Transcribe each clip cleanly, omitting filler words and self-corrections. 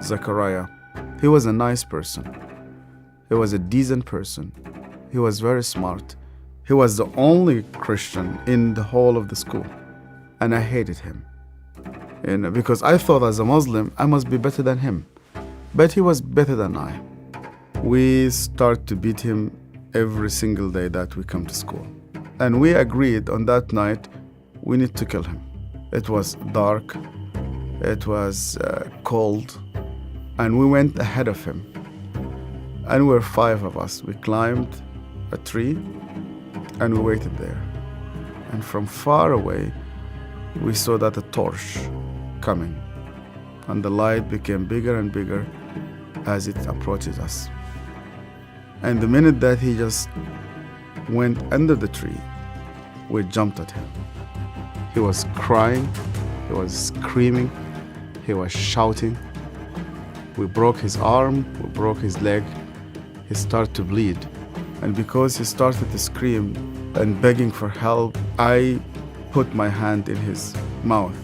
Zachariah. He was a nice person. He was a decent person. He was very smart. He was the only Christian in the whole of the school. And I hated him. Because I thought as a Muslim, I must be better than him. But he was better than I. We start to beat him every single day that we come to school. And we agreed on that night, we need to kill him. It was dark. It was cold. And we went ahead of him. And we were 5 of us. We climbed a tree and we waited there. And from far away, we saw that a torch coming. And the light became bigger and bigger as it approaches us. And the minute that he just went under the tree, we jumped at him. He was crying, he was screaming, he was shouting. We broke his arm, we broke his leg. He started to bleed. And because he started to scream and begging for help, I put my hand in his mouth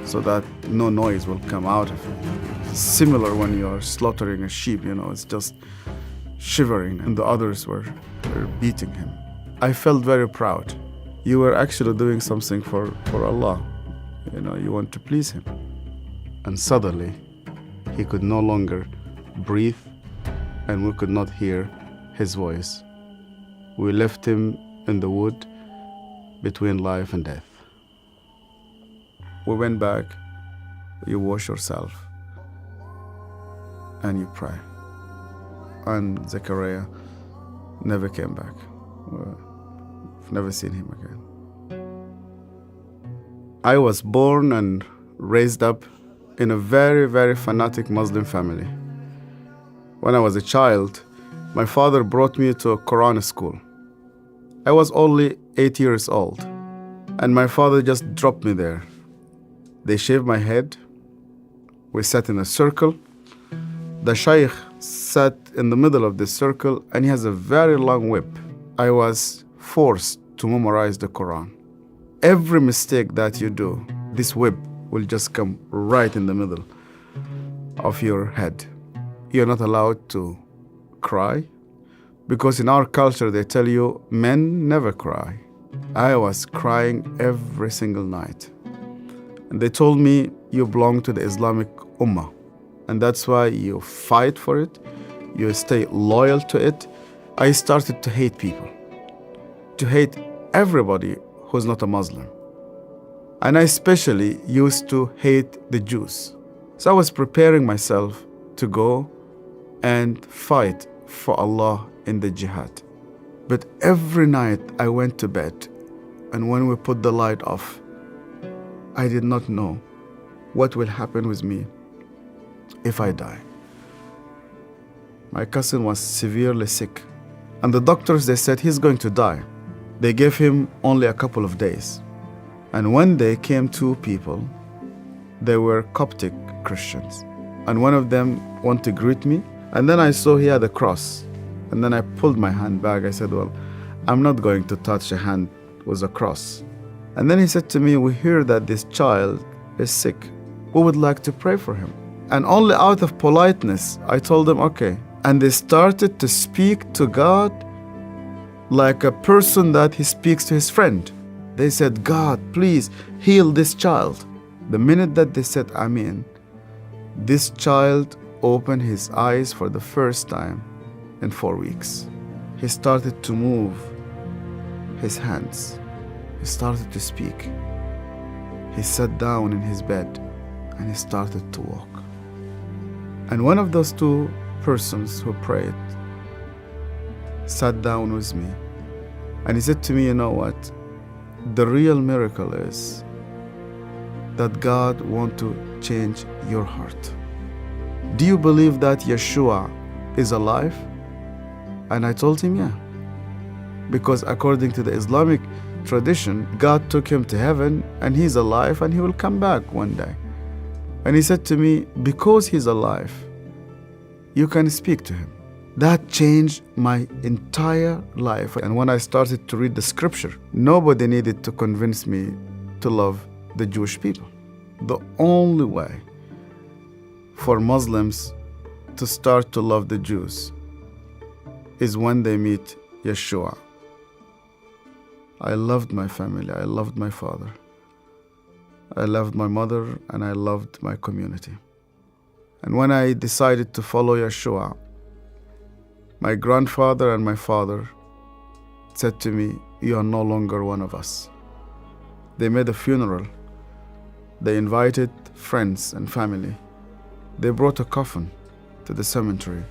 so that no noise will come out of it. Similar when you're slaughtering a sheep, it's just shivering, and the others were beating him. I felt very proud. You were actually doing something for Allah. You want to please Him. And suddenly, he could no longer breathe, and we could not hear his voice. We left him in the wood between life and death. We went back, you wash yourself, and you pray. And Zechariah never came back. I've never seen him again. I was born and raised up in a very, very fanatic Muslim family. When I was a child, my father brought me to a Quran school. I was only 8 years old, and my father just dropped me there. They shaved my head. We sat in a circle. The shaykh sat in the middle of this circle, and he has a very long whip. I was forced to memorize the Quran. Every mistake that you do, this whip will just come right in the middle of your head. You're not allowed to cry, because in our culture they tell you men never cry. I was crying every single night. And they told me, you belong to the Islamic Ummah, and that's why you fight for it, you stay loyal to it. I started to hate people, to hate everybody who's not a Muslim. And I especially used to hate the Jews. So I was preparing myself to go and fight for Allah in the Jihad. But every night I went to bed, and when we put the light off, I did not know what will happen with me if I die. My cousin was severely sick, and the doctors, they said he's going to die. They gave him only a couple of days. And one day came 2 people. They were Coptic Christians. And one of them wanted to greet me. And then I saw he had a cross. And then I pulled my hand back. I said, well, I'm not going to touch a hand with a cross. And then he said to me, we hear that this child is sick. We would like to pray for him. And only out of politeness, I told them, okay. And they started to speak to God like a person that he speaks to his friend. They said, God, please heal this child. The minute that they said Amen, this child opened his eyes for the first time in 4 weeks. He started to move his hands. He started to speak. He sat down in his bed and he started to walk. And one of those 2 persons who prayed sat down with me, and he said to me, you know what? The real miracle is that God wants to change your heart. Do you believe that Yeshua is alive? And I told him, yeah. Because according to the Islamic tradition, God took him to heaven and he's alive and he will come back one day. And he said to me, because he's alive, you can speak to him. That changed my entire life. And when I started to read the scripture, nobody needed to convince me to love the Jewish people. The only way for Muslims to start to love the Jews is when they meet Yeshua. I loved my family, I loved my father, I loved my mother, and I loved my community. And when I decided to follow Yeshua, my grandfather and my father said to me, "You are no longer one of us." They made a funeral. They invited friends and family. They brought a coffin to the cemetery,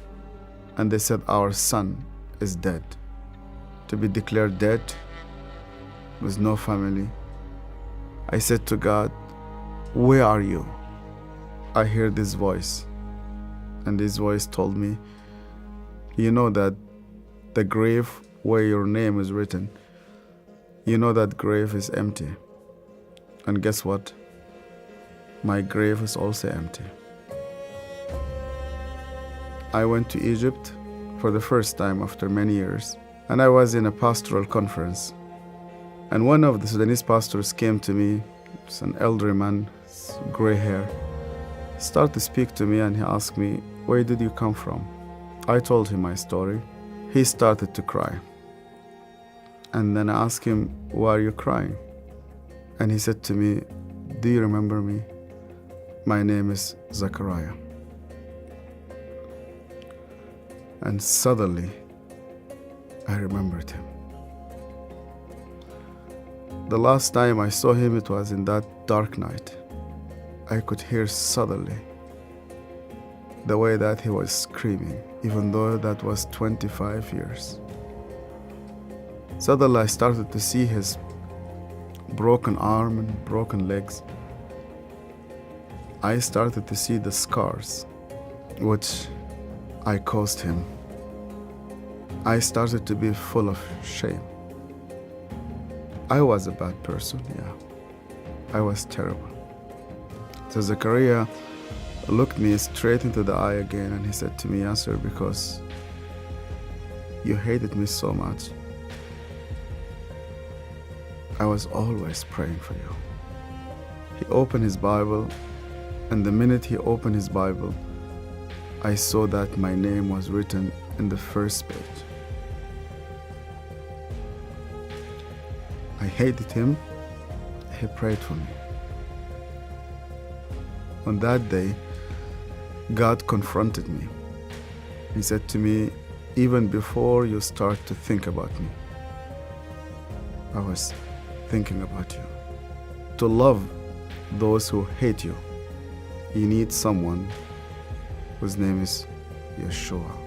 and they said, "Our son is dead." To be declared dead with no family, I said to God, "Where are you?" I heard this voice, and this voice told me, "You know that the grave where your name is written, you know that grave is empty. And guess what? My grave is also empty." I went to Egypt for the first time after many years, and I was in a pastoral conference. And one of the Sudanese pastors came to me. It's an elderly man, gray hair. He started to speak to me, and he asked me, "Where did you come from?" I told him my story. He started to cry. And then I asked him, "Why are you crying?" And he said to me, "Do you remember me? My name is Zachariah." And suddenly, I remembered him. The last time I saw him, it was in that dark night. I could hear suddenly the way that he was screaming, even though that was 25 years. Suddenly, I started to see his broken arm and broken legs. I started to see the scars which I caused him. I started to be full of shame. I was a bad person, yeah. I was terrible. So Zechariah looked me straight into the eye again, and he said to me, "Yasser, because you hated me so much, I was always praying for you." He opened his Bible, and the minute he opened his Bible, I saw that my name was written in the first page. I hated him. He prayed for me. On that day, God confronted me. He said to me, "Even before you start to think about me, I was thinking about you. To love those who hate you, you need someone whose name is Yeshua."